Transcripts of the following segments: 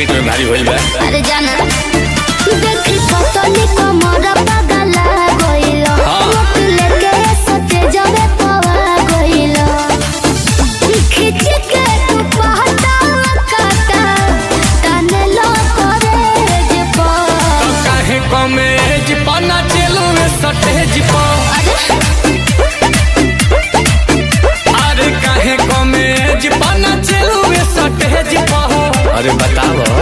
पेट में भारी होइल बा। अरे जाना देखी पतली कमर पगला गइल मुख लेके सते जबे पवा गइल खिच के तू पहटा काटा तने लो करे जे पा काहे कमेज पना चलो सटेज पा अरे काहे कमेज पना चलो सटेज पा अरे बताओ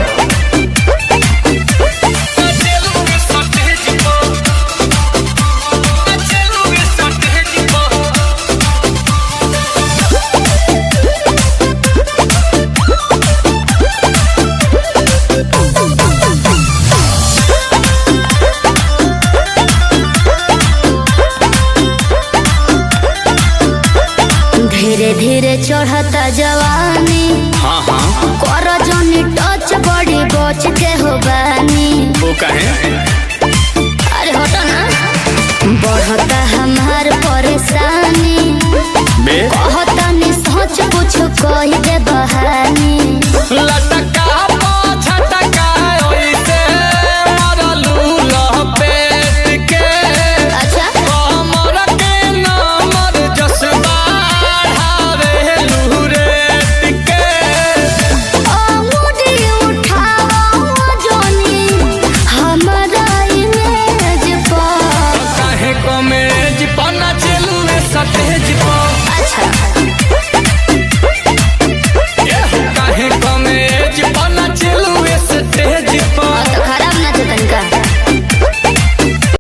धीरे धीरे चढ़ता जवानी हाँ हाँ कर जनी टच बड़ी बच के हो बानी वो कहे